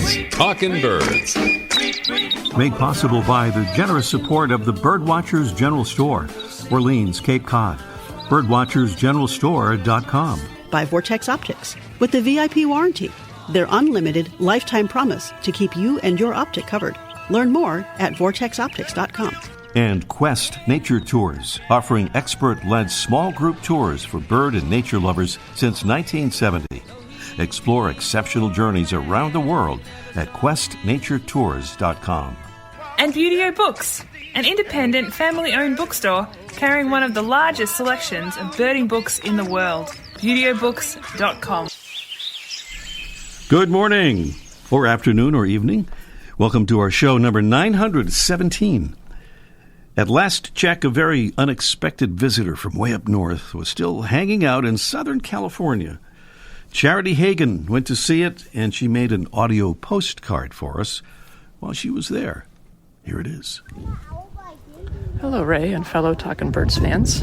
is Talkin' Birds. Made possible by the generous support of the Birdwatchers General Store, Orleans, Cape Cod. Birdwatchersgeneralstore.com. By Vortex Optics, with the VIP warranty, their unlimited lifetime promise to keep you and your optic covered. Learn more at vortexoptics.com. And Quest Nature Tours, offering expert-led small group tours for bird and nature lovers since 1970. Explore exceptional journeys around the world at questnaturetours.com. And Beautyo Books, an independent, family-owned bookstore carrying one of the largest selections of birding books in the world. BeautyOBooks.com. Good morning, or afternoon, or evening. Welcome to our show number 917. At last check, a very unexpected visitor from way up north was still hanging out in Southern California. Charity Hagan went to see it, and she made an audio postcard for us while she was there. Here it is. Hello, Ray and fellow Talkin' Birds fans.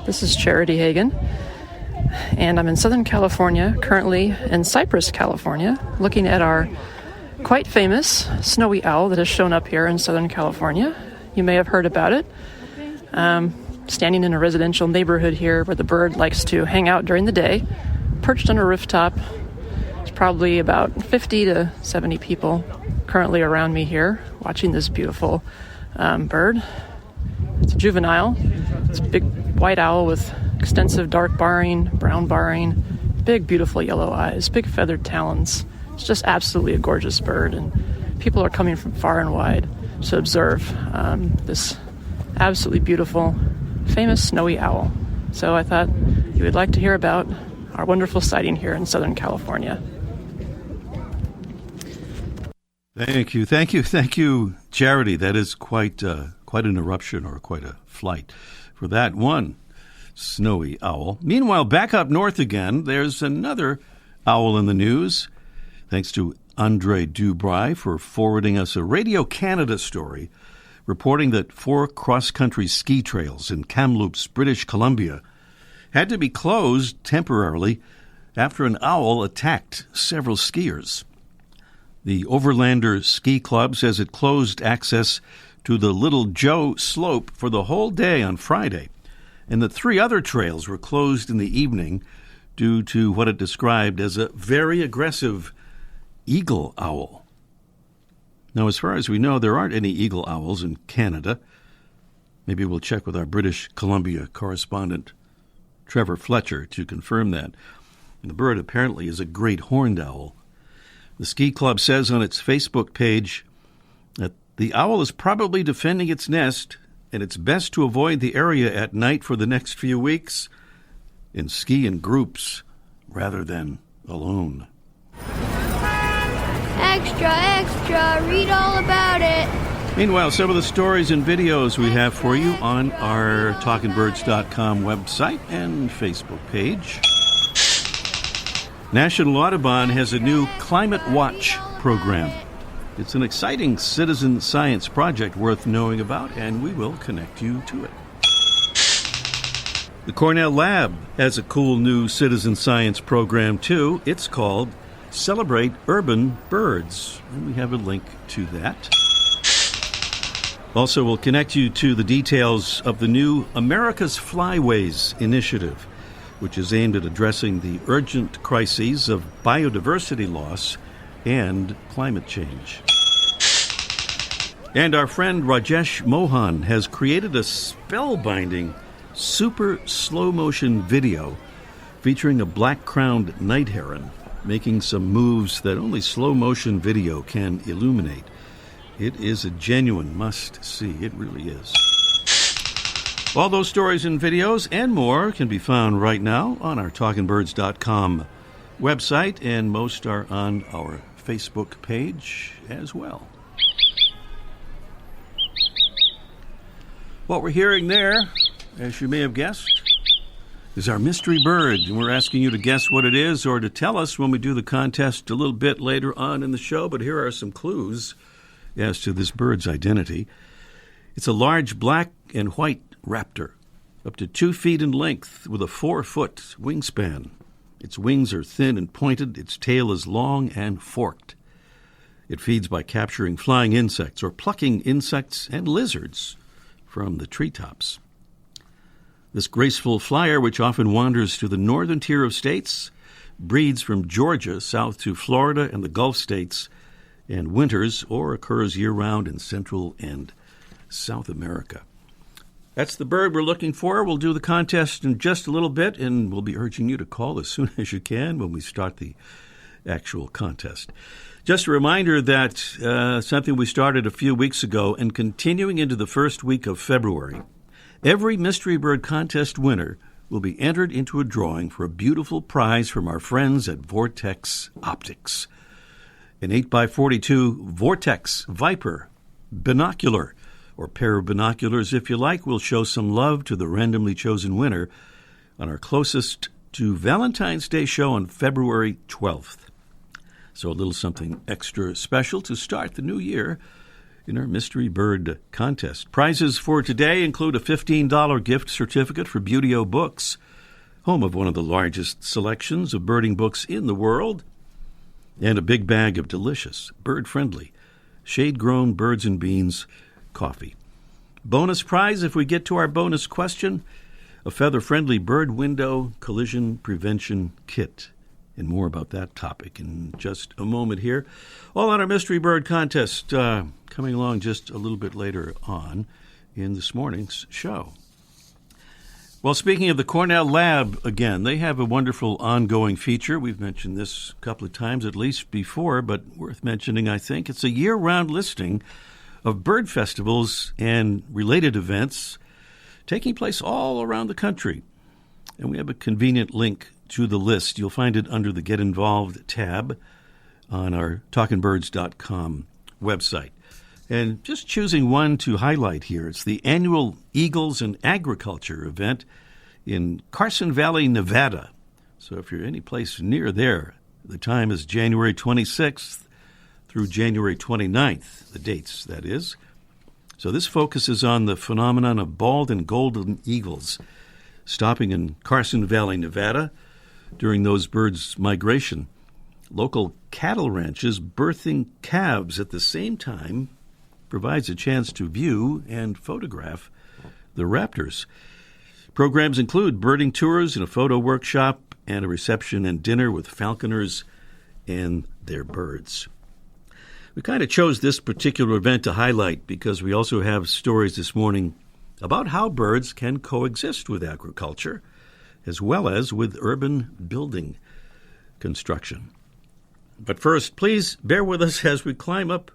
This is Charity Hagan, and I'm in Southern California, currently in Cypress, California, looking at our quite famous snowy owl that has shown up here in Southern California. You may have heard about it. Standing in a residential neighborhood here where the bird likes to hang out during the day, perched on a rooftop. There's probably about 50 to 70 people currently around me here watching this beautiful bird. It's a juvenile. It's a big white owl with extensive dark barring, brown barring, big beautiful yellow eyes, big feathered talons. It's just absolutely a gorgeous bird, and people are coming from far and wide to observe this absolutely beautiful, famous snowy owl. So I thought you would like to hear about our wonderful sighting here in Southern California. Thank you, Charity. That is quite an eruption, or quite a flight for that one snowy owl. Meanwhile, back up north again, there's another owl in the news. Thanks to Andre Dubry for forwarding us a Radio Canada story reporting that 4 cross-country ski trails in Kamloops, British Columbia, had to be closed temporarily after an owl attacked several skiers. The Overlander Ski Club says it closed access to the Little Joe slope for the whole day on Friday, and the 3 other trails were closed in the evening due to what it described as a very aggressive eagle owl. Now, as far as we know, there aren't any eagle owls in Canada. Maybe we'll check with our British Columbia correspondent, Trevor Fletcher, to confirm that. And the bird apparently is a great horned owl. The ski club says on its Facebook page that the owl is probably defending its nest, and it's best to avoid the area at night for the next few weeks and ski in groups rather than alone. Extra, extra, read all about it. Meanwhile, some of the stories and videos we have for you on our TalkinBirds.com website and Facebook page. National Audubon has a new Climate Watch program. It's an exciting citizen science project worth knowing about, and we will connect you to it. The Cornell Lab has a cool new citizen science program, too. It's called Celebrate Urban Birds, and we have a link to that. Also, we'll connect you to the details of the new America's Flyways initiative, which is aimed at addressing the urgent crises of biodiversity loss and climate change. And our friend Rajesh Mohan has created a spellbinding super slow-motion video featuring a black-crowned night heron making some moves that only slow-motion video can illuminate. It is a genuine must-see. It really is. All those stories and videos and more can be found right now on our TalkinBirds.com website, and most are on our Facebook page as well. What we're hearing there, as you may have guessed, is our mystery bird, and we're asking you to guess what it is or to tell us when we do the contest a little bit later on in the show, but here are some clues as to this bird's identity. It's a large black and white raptor, up to 2 feet in length with a 4-foot wingspan. Its wings are thin and pointed. Its tail is long and forked. It feeds by capturing flying insects or plucking insects and lizards from the treetops. This graceful flyer, which often wanders through the northern tier of states, breeds from Georgia south to Florida and the Gulf states, and winters or occurs year-round in Central and South America. That's the bird we're looking for. We'll do the contest in just a little bit, and we'll be urging you to call as soon as you can when we start the actual contest. Just a reminder that something we started a few weeks ago and continuing into the first week of February, every Mystery Bird Contest winner will be entered into a drawing for a beautiful prize from our friends at Vortex Optics. An 8x42 Vortex Viper binocular, or pair of binoculars if you like, will show some love to the randomly chosen winner on our closest to Valentine's Day show on February 12th. So a little something extra special to start the new year in our Mystery Bird Contest. Prizes for today include a $15 gift certificate for Beautyo Books, home of one of the largest selections of birding books in the world, and a big bag of delicious, bird-friendly, shade-grown birds and beans coffee. Bonus prize, if we get to our bonus question, a feather-friendly bird window collision prevention kit. And more about that topic in just a moment here. All on our Mystery Bird Contest coming along just a little bit later on in this morning's show. Well, speaking of the Cornell Lab, again, they have a wonderful ongoing feature. We've mentioned this a couple of times at least before, but worth mentioning, I think. It's a year-round listing of bird festivals and related events taking place all around the country. And we have a convenient link to the list. You'll find it under the Get Involved tab on our talkingbirds.com website. And just choosing one to highlight here, it's the annual Eagles and Agriculture event in Carson Valley, Nevada. So if you're any place near there, the time is January 26th through January 29th, the dates, that is. So this focuses on the phenomenon of bald and golden eagles stopping in Carson Valley, Nevada, during those birds' migration. Local cattle ranches birthing calves at the same time provides a chance to view and photograph the raptors. Programs include birding tours and a photo workshop and a reception and dinner with falconers and their birds. We kind of chose this particular event to highlight because we also have stories this morning about how birds can coexist with agriculture as well as with urban building construction. But first, please bear with us as we climb up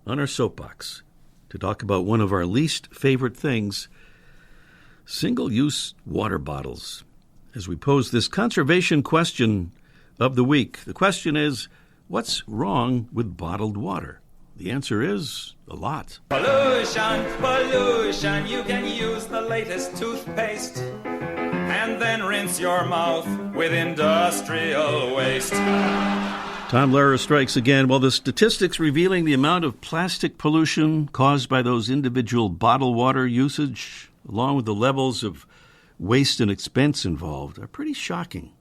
on our soapbox to talk about one of our least favorite things, single-use water bottles. As we pose this conservation question of the week, the question is, what's wrong with bottled water? The answer is a lot. Pollution, pollution, you can use the latest toothpaste and then rinse your mouth with industrial waste. Tom Lehrer strikes again. Well, the statistics revealing the amount of plastic pollution caused by those individual bottled water usage, along with the levels of waste and expense involved, are pretty shocking.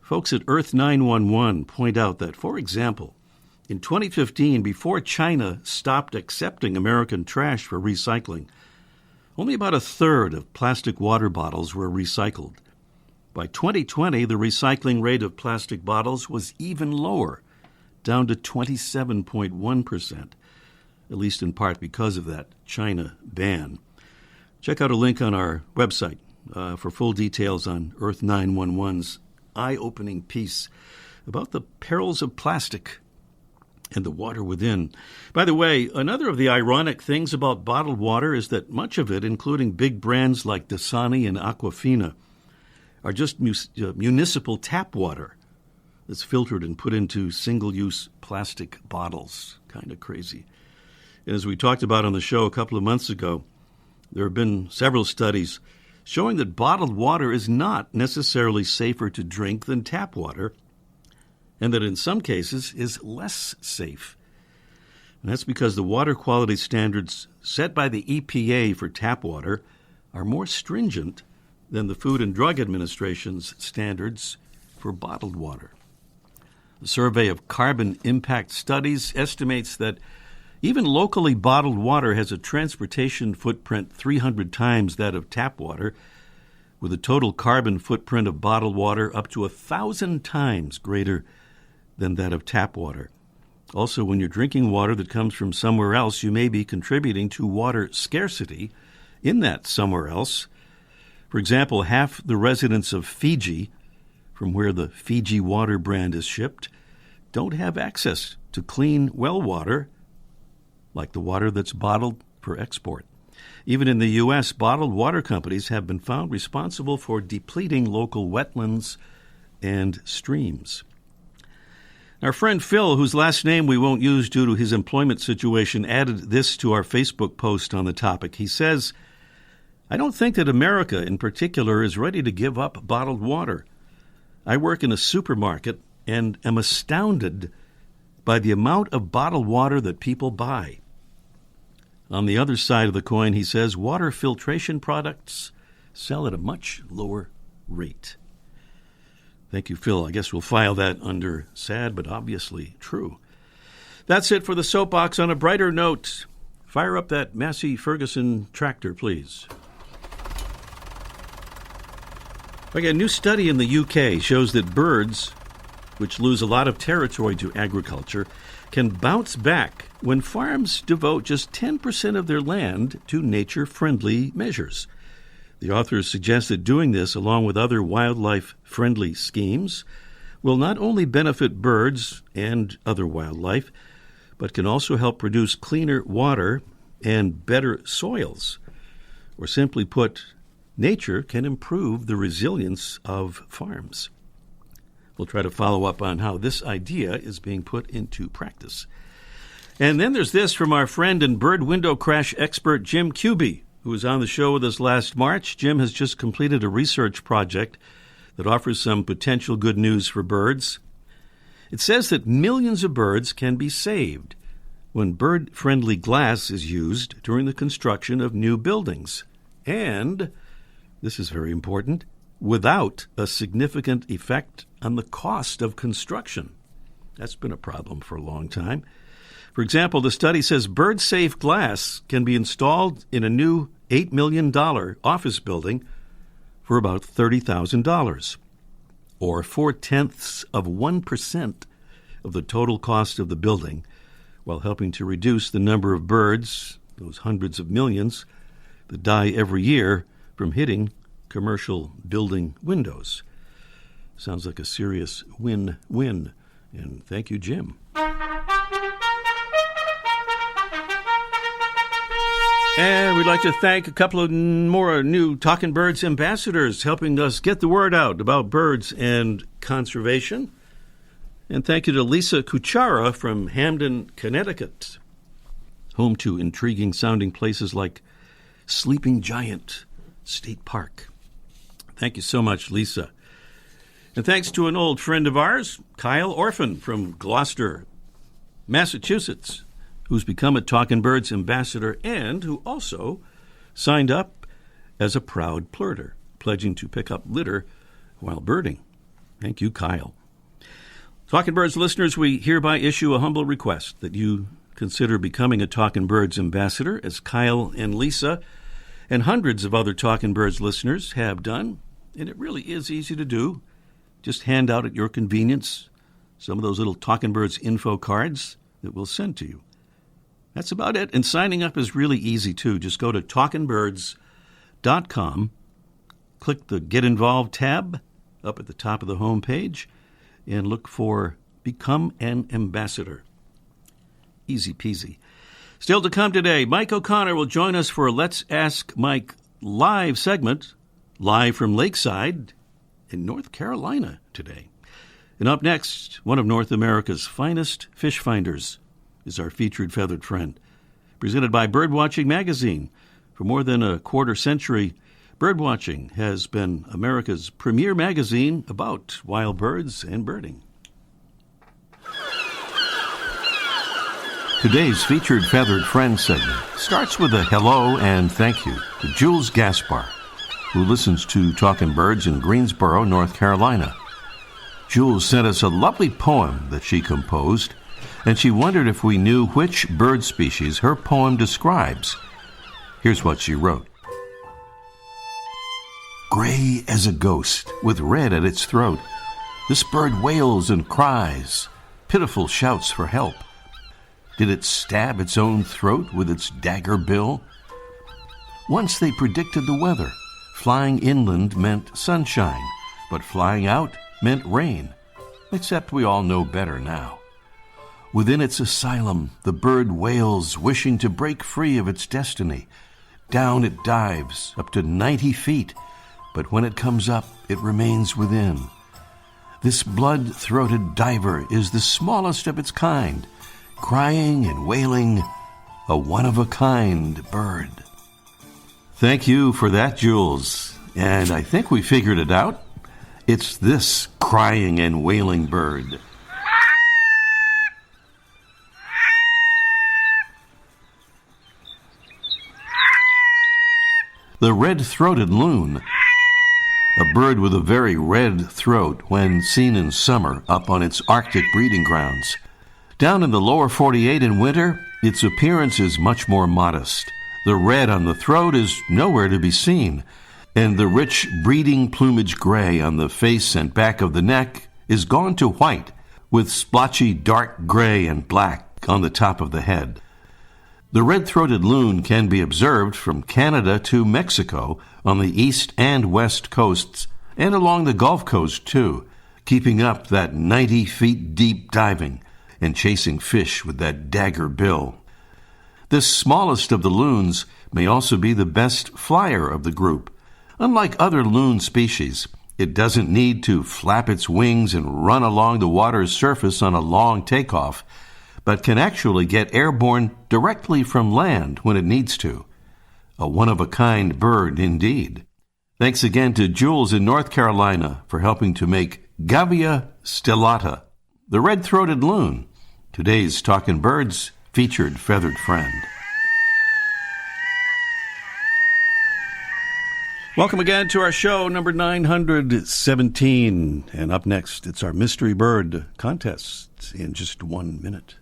Folks at Earth 911 point out that, for example, in 2015, before China stopped accepting American trash for recycling, only about a third of plastic water bottles were recycled. By 2020, the recycling rate of plastic bottles was even lower, down to 27.1%, at least in part because of that China ban. Check out a link on our website for full details on Earth 911's eye-opening piece about the perils of plastic and the water within. By the way, another of the ironic things about bottled water is that much of it, including big brands like Dasani and Aquafina, are just municipal tap water that's filtered and put into single-use plastic bottles. Kind of crazy. And as we talked about on the show a couple of months ago, there have been several studies showing that bottled water is not necessarily safer to drink than tap water, and that in some cases is less safe. And that's because the water quality standards set by the EPA for tap water are more stringent than the Food and Drug Administration's standards for bottled water. The Survey of Carbon Impact Studies estimates that even locally bottled water has a transportation footprint 300 times that of tap water, with a total carbon footprint of bottled water up to 1,000 times greater than that of tap water. Also, when you're drinking water that comes from somewhere else, you may be contributing to water scarcity in that somewhere else. For example, half the residents of Fiji, from where the Fiji water brand is shipped, don't have access to clean well water like the water that's bottled for export. Even in the U.S., bottled water companies have been found responsible for depleting local wetlands and streams. Our friend Phil, whose last name we won't use due to his employment situation, added this to our Facebook post on the topic. He says, "I don't think that America in particular is ready to give up bottled water. I work in a supermarket and am astounded by the amount of bottled water that people buy." On the other side of the coin, he says, water filtration products sell at a much lower rate. Thank you, Phil. I guess we'll file that under sad but obviously true. That's it for the Soapbox. On a brighter note, fire up that Massey Ferguson tractor, please. Okay, a new study in the UK shows that birds, which lose a lot of territory to agriculture, can bounce back when farms devote just 10% of their land to nature-friendly measures. The authors suggest that doing this, along with other wildlife-friendly schemes, will not only benefit birds and other wildlife, but can also help produce cleaner water and better soils. Or simply put, nature can improve the resilience of farms. We'll try to follow up on how this idea is being put into practice. And then there's this from our friend and bird window crash expert Jim Cuby, who was on the show with us last March. Jim has just completed a research project that offers some potential good news for birds. It says that millions of birds can be saved when bird-friendly glass is used during the construction of new buildings. And, this is very important, without a significant effect on the cost of construction. That's been a problem for a long time. For example, the study says bird-safe glass can be installed in a new $8 million office building for about $30,000, or 0.4% of the total cost of the building, while helping to reduce the number of birds, those hundreds of millions, that die every year from hitting commercial building windows. Sounds like a serious win-win. And thank you, Jim. And we'd like to thank a couple of more new Talking Birds ambassadors helping us get the word out about birds and conservation. And thank you to Lisa Kuchara from Hamden, Connecticut, home to intriguing-sounding places like Sleeping Giant State Park. Thank you so much, Lisa. And thanks to an old friend of ours, Kyle Orphan from Gloucester, Massachusetts, who's become a Talking Birds ambassador and who also signed up as a proud plurter, pledging to pick up litter while birding. Thank you, Kyle. Talking Birds listeners, we hereby issue a humble request that you consider becoming a Talking Birds ambassador, as Kyle and Lisa and hundreds of other Talking Birds listeners have done. And it really is easy to do. Just hand out at your convenience some of those little Talking Birds info cards that we'll send to you. That's about it. And signing up is really easy, too. Just go to talkingbirds.com, click the Get Involved tab up at the top of the home page, and look for Become an Ambassador. Easy peasy. Still to come today, Mike O'Connor will join us for a Let's Ask Mike live segment, live from Lakeside in North Carolina today. And up next, one of North America's finest fish finders is our featured feathered friend. Presented by Birdwatching Magazine. For more than a quarter century, Birdwatching has been America's premier magazine about wild birds and birding. Today's featured feathered friend segment starts with a hello and thank you to Jules Gaspar, who listens to Talkin' Birds in Greensboro, North Carolina. Jules sent us a lovely poem that she composed, and she wondered if we knew which bird species her poem describes. Here's what she wrote. Gray as a ghost, with red at its throat, this bird wails and cries, pitiful shouts for help. Did it stab its own throat with its dagger bill? Once they predicted the weather. Flying inland meant sunshine, but flying out meant rain, except we all know better now. Within its asylum, the bird wails, wishing to break free of its destiny. Down it dives, up to 90 feet, but when it comes up, it remains within. This blood-throated diver is the smallest of its kind, crying and wailing, a one-of-a-kind bird. Thank you for that, Jules. And I think we figured it out. It's this crying and wailing bird. The red-throated loon, a bird with a very red throat when seen in summer up on its Arctic breeding grounds. Down in the lower 48 in winter, its appearance is much more modest. The red on the throat is nowhere to be seen, and the rich breeding plumage gray on the face and back of the neck is gone to white, with splotchy dark gray and black on the top of the head. The red-throated loon can be observed from Canada to Mexico on the east and west coasts, and along the Gulf Coast too, keeping up that 90 feet deep diving and chasing fish with that dagger bill. This smallest of the loons may also be the best flyer of the group. Unlike other loon species, it doesn't need to flap its wings and run along the water's surface on a long takeoff, but can actually get airborne directly from land when it needs to. A one-of-a-kind bird indeed. Thanks again to Jules in North Carolina for helping to make Gavia stellata, the red-throated loon, today's Talkin' Birds featured feathered friend. Welcome again to our show, number 917. And up next, it's our Mystery Bird contest in just 1 minute.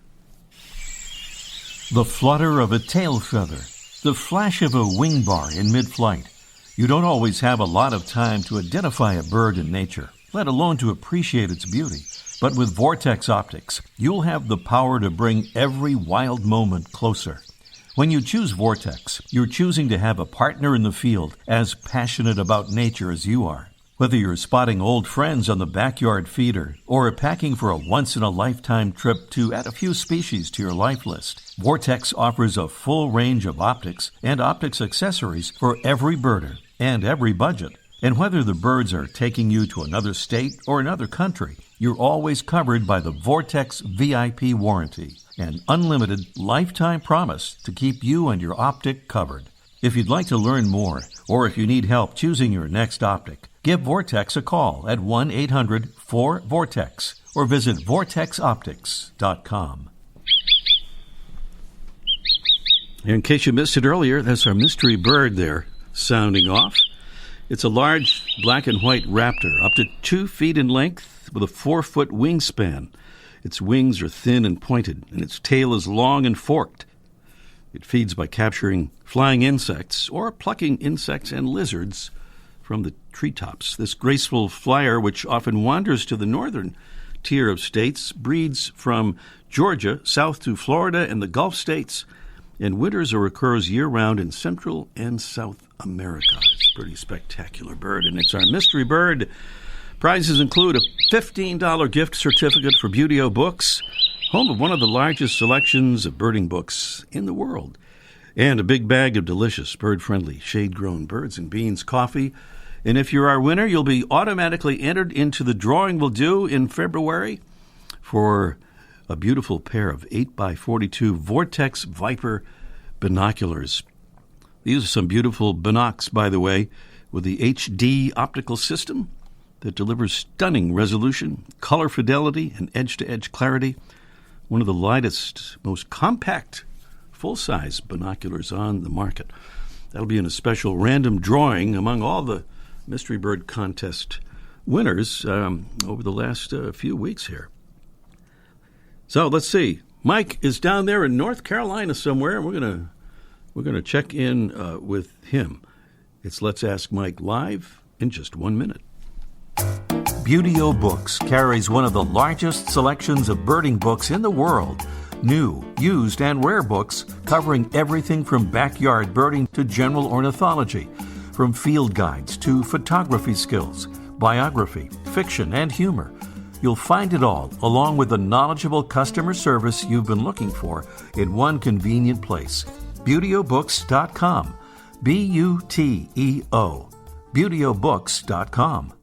The flutter of a tail feather, the flash of a wing bar in mid-flight. You don't always have a lot of time to identify a bird in nature, let alone to appreciate its beauty. But with Vortex Optics, you'll have the power to bring every wild moment closer. When you choose Vortex, you're choosing to have a partner in the field as passionate about nature as you are. Whether you're spotting old friends on the backyard feeder or packing for a once-in-a-lifetime trip to add a few species to your life list, Vortex offers a full range of optics and optics accessories for every birder and every budget. And whether the birds are taking you to another state or another country, you're always covered by the Vortex VIP warranty, an unlimited lifetime promise to keep you and your optic covered. If you'd like to learn more, or if you need help choosing your next optic, give Vortex a call at 1-800-4VORTEX or visit vortexoptics.com. In case you missed it earlier, that's our mystery bird there sounding off. It's a large black and white raptor, up to 2 feet in length with a 4-foot wingspan. Its wings are thin and pointed, and its tail is long and forked. It feeds by capturing flying insects or plucking insects and lizards from the treetops. This graceful flyer, which often wanders to the northern tier of states, breeds from Georgia south to Florida and the Gulf states, and winters or occurs year-round in Central and South America. It's a pretty spectacular bird, and it's our mystery bird. Prizes include a $15 gift certificate for Buteo Books, home of one of the largest selections of birding books in the world, and a big bag of delicious, bird-friendly, shade-grown birds and beans coffee. And if you're our winner, you'll be automatically entered into the drawing we'll do in February for a beautiful pair of 8x42 Vortex Viper binoculars. These are some beautiful binocs, by the way, with the HD optical system that delivers stunning resolution, color fidelity, and edge-to-edge clarity. One of the lightest, most compact, full-size binoculars on the market. That'll be in a special random drawing among all the Mystery Bird Contest winners over the last few weeks here. So let's see. Mike is down there in North Carolina somewhere, and we're gonna check in with him. It's Let's Ask Mike live in just 1 minute. Beautyo Books carries one of the largest selections of birding books in the world. New, used, and rare books covering everything from backyard birding to general ornithology, from field guides to photography skills, biography, fiction, and humor. You'll find it all, along with the knowledgeable customer service you've been looking for, in one convenient place. BeautyOBooks.com. B-U-T-E-O. BeautyOBooks.com.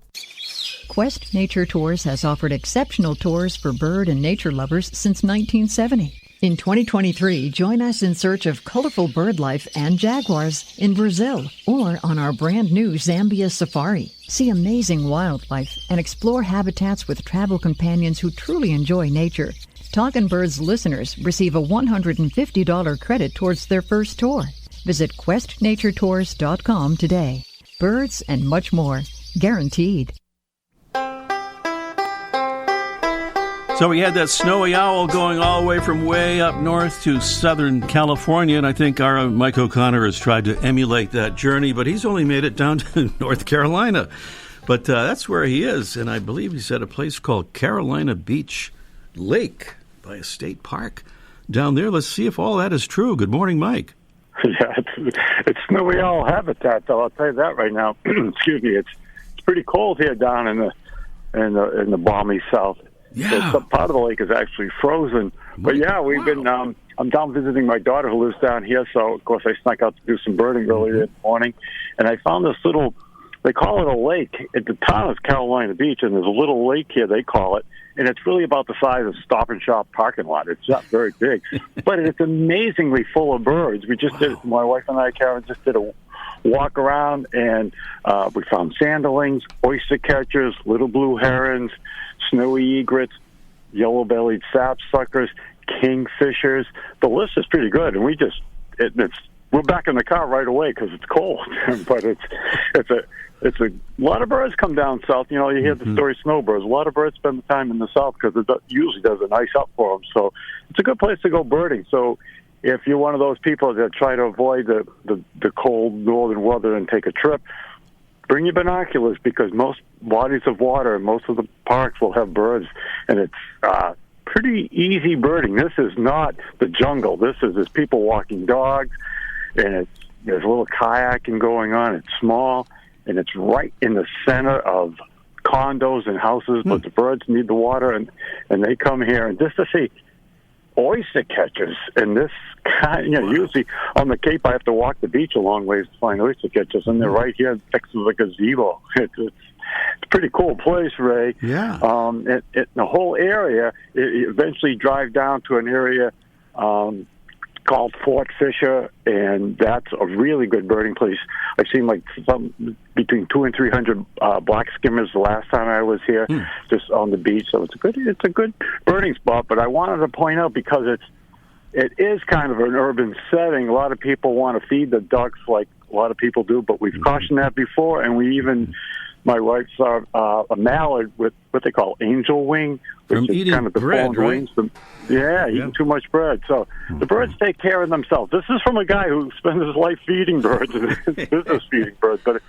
Quest Nature Tours has offered exceptional tours for bird and nature lovers since 1970. In 2023, join us in search of colorful bird life and jaguars in Brazil or on our brand new Zambia Safari. See amazing wildlife and explore habitats with travel companions who truly enjoy nature. Talkin' Birds listeners receive a $150 credit towards their first tour. Visit questnaturetours.com today. Birds and much more. Guaranteed. So we had that snowy owl going all the way from way up north to Southern California, and I think our Mike O'Connor has tried to emulate that journey, but he's only made it down to North Carolina. But that's where he is, and I believe he's at a place called Carolina Beach Lake by a state park down there. Let's see if all that is true. Good morning, Mike. Yeah, it's snowy owl habitat, though. I'll tell you that right now. Excuse me. It's pretty cold here down in the balmy south. Yeah. So some part of the lake is actually frozen. But yeah, we've been. I'm down visiting my daughter who lives down here. So of course I snuck out to do some birding earlier this morning, and I found this little. They call it a lake. The town is Carolina Beach, and there's a little lake here. They call it, and it's really about the size of Stop and Shop parking lot. It's not very big, but it's amazingly full of birds. We just did. My wife and I, Karen, just did a walk around, and we found sanderlings, oyster catchers, little blue herons, snowy egrets, yellow-bellied sapsuckers, kingfishers. The list is pretty good, and we're back in the car right away because it's cold. But it's a lot of birds come down south. You know, you hear the story snowbirds. A lot of birds spend the time in the south because it usually does a nice up for them. So it's a good place to go birding. So if you're one of those people that try to avoid the cold northern weather and take a trip, bring your binoculars because most bodies of water and most of the parks will have birds, and it's pretty easy birding. This is not the jungle. There's people walking dogs, and there's a little kayaking going on. It's small, and it's right in the center of condos and houses, but the birds need the water, and they come here. And just to see oyster catchers, and this kind, usually on the Cape I have to walk the beach a long ways to find oyster catchers, and they're right here next to the gazebo. It's a pretty cool place, Ray. Yeah. The whole area, it eventually drive down to an area called Fort Fisher, and that's a really good birding place. I've seen like between 200 and 300 black skimmers the last time I was here, just on the beach. So it's a good birding spot. But I wanted to point out, because it is kind of an urban setting. A lot of people want to feed the ducks like a lot of people do, but we've cautioned that before, and we even. My wife saw a mallard with what they call angel wing, which from is eating kind of the bread, right? wings. Eating too much bread. So the birds take care of themselves. This is from a guy who spends his life feeding birds and his business feeding birds. But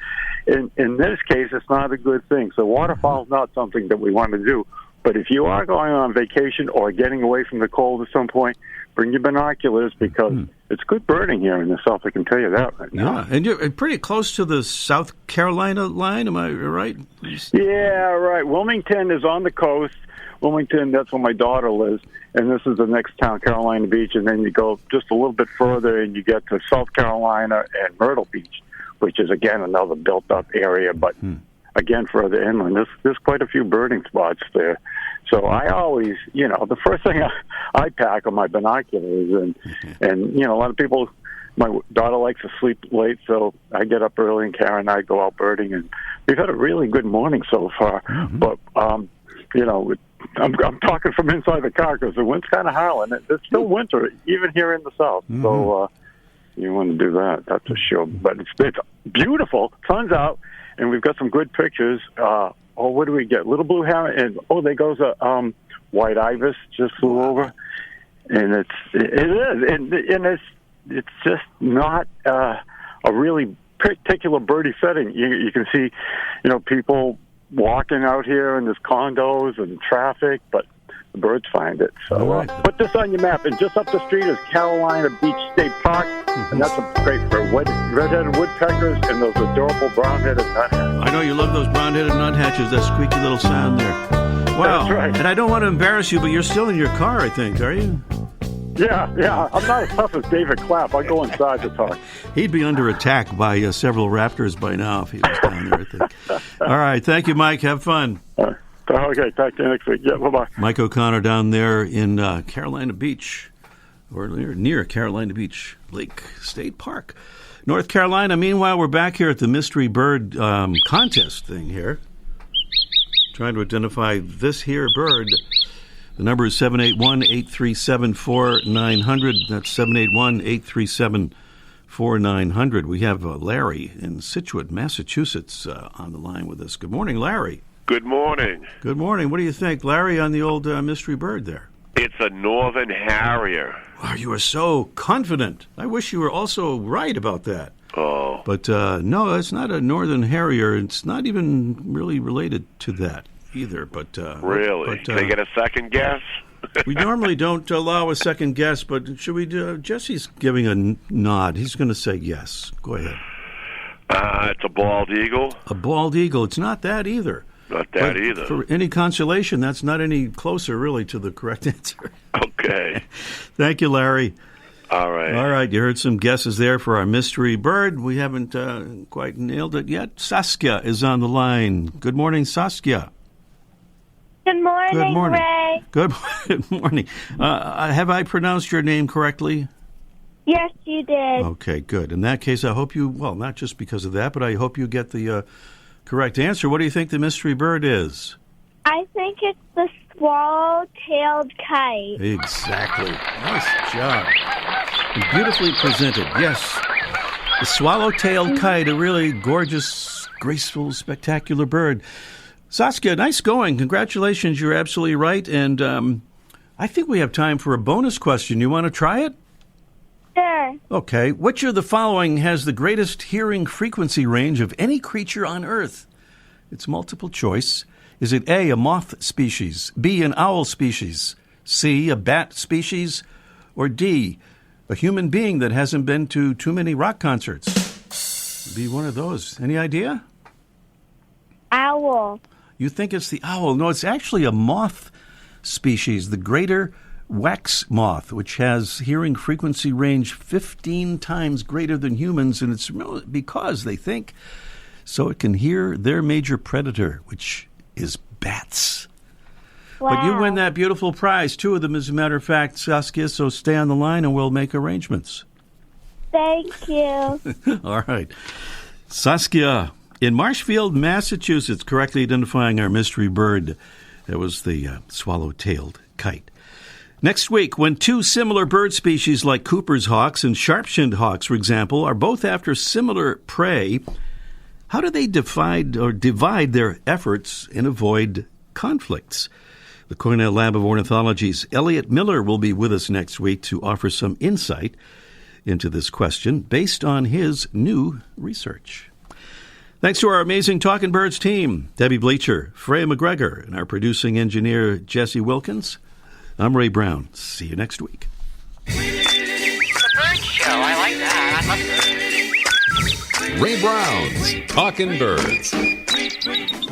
in this case, it's not a good thing. So waterfowl is not something that we want to do. But if you are going on vacation or getting away from the cold at some point, bring your binoculars, because it's good birding here in the south. I can tell you that right now. Yeah, and you're pretty close to the South Carolina line, am I right? Yeah, right. Wilmington is on the coast. Wilmington, that's where my daughter lives, and this is the next town, Carolina Beach, and then you go just a little bit further and you get to South Carolina and Myrtle Beach, which is, again, another built-up area, but again, further inland. There's quite a few birding spots there. So I always, the first thing I pack are my binoculars, and a lot of people, my daughter likes to sleep late, so I get up early, and Karen and I go out birding, and we've had a really good morning so far. But, I'm talking from inside the car because the wind's kind of howling. It's still winter, even here in the south. So you want to do that, that's for sure. But it's beautiful. Sun's out. And we've got some good pictures what do we get? Little blue heron, and there goes a white ibis just flew over, and it is, and it's just not a really particular birdie setting. You can see, people walking out here, and there's condos and traffic, but the birds find it. So put this on your map. And just up the street is Carolina Beach State Park, and that's great for red-headed woodpeckers and those adorable brown-headed nuthatches. I know you love those brown-headed nuthatches. That squeaky little sound there. Wow. That's right. And I don't want to embarrass you, but you're still in your car, I think, are you? Yeah. I'm not as tough as David Clapp. I go inside to talk. He'd be under attack by several raptors by now if he was down there, I think. All right. Thank you, Mike. Have fun. Okay, talk to you next week. Yeah, bye-bye. Mike O'Connor down there in Carolina Beach, or near Carolina Beach Lake State Park, North Carolina. Meanwhile, we're back here at the Mystery Bird contest thing here, trying to identify this here bird. The number is 781-837-4900. That's 781-837-4900. We have Larry in Scituate, Massachusetts, on the line with us. Good morning, Larry. Good morning. Good morning. What do you think, Larry, on the old mystery bird there? It's a northern harrier. Wow, you are so confident. I wish you were also right about that. Oh. But no, it's not a northern harrier. It's not even really related to that either. But really? Can I get a second guess? We normally don't allow a second guess, but should we do? Jesse's giving a nod. He's going to say yes. Go ahead. It's a bald eagle. A bald eagle. It's not that either. Not that either. For any consolation, that's not any closer, really, to the correct answer. Okay. Thank you, Larry. All right. All right. You heard some guesses there for our mystery bird. We haven't quite nailed it yet. Saskia is on the line. Good morning, Saskia. Good morning, Good morning. Ray. Good morning. Have I pronounced your name correctly? Yes, you did. Okay, good. In that case, I hope you, well, not just because of that, but I hope you get the correct answer. What do you think the mystery bird is? I think it's the swallow-tailed kite. Exactly. Nice job. And beautifully presented. Yes. The swallow-tailed kite, a really gorgeous, graceful, spectacular bird. Saskia, nice going. Congratulations. You're absolutely right. And I think we have time for a bonus question. You want to try it? Sure. Okay. Which of the following has the greatest hearing frequency range of any creature on Earth? It's multiple choice. Is it A, a moth species, B, an owl species, C, a bat species, or D, a human being that hasn't been to too many rock concerts? Be one of those. Any idea? Owl. You think it's the owl. No, it's actually a moth species, the greater wax moth, which has hearing frequency range 15 times greater than humans, and it's because they think so it can hear their major predator, which is bats. Wow. But you win that beautiful prize, two of them, as a matter of fact, Saskia, so stay on the line and we'll make arrangements. Thank you. All right. Saskia, in Marshfield, Massachusetts, correctly identifying our mystery bird. That was the swallow-tailed kite. Next week, when two similar bird species like Cooper's hawks and sharp-shinned hawks, for example, are both after similar prey, how do they divide their efforts and avoid conflicts? The Cornell Lab of Ornithology's Elliot Miller will be with us next week to offer some insight into this question based on his new research. Thanks to our amazing Talking Birds team, Debbie Bleacher, Freya McGregor, and our producing engineer, Jesse Wilkins. I'm Ray Brown. See you next week. The Bird Show. I like that. I love that. Ray Brown's Talking Birds.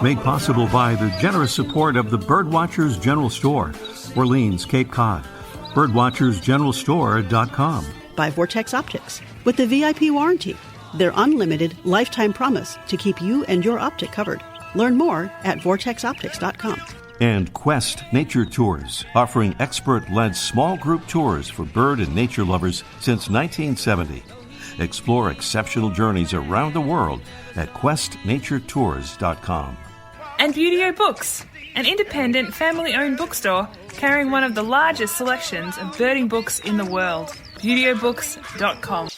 Made possible by the generous support of the Birdwatchers General Store, Orleans, Cape Cod. Birdwatchersgeneralstore.com. By Vortex Optics. With the VIP warranty. Their unlimited lifetime promise to keep you and your optic covered. Learn more at vortexoptics.com. And Quest Nature Tours, offering expert-led small group tours for bird and nature lovers since 1970. Explore exceptional journeys around the world at questnaturetours.com. And Buteo Books, an independent family-owned bookstore carrying one of the largest selections of birding books in the world. ButeoBooks.com.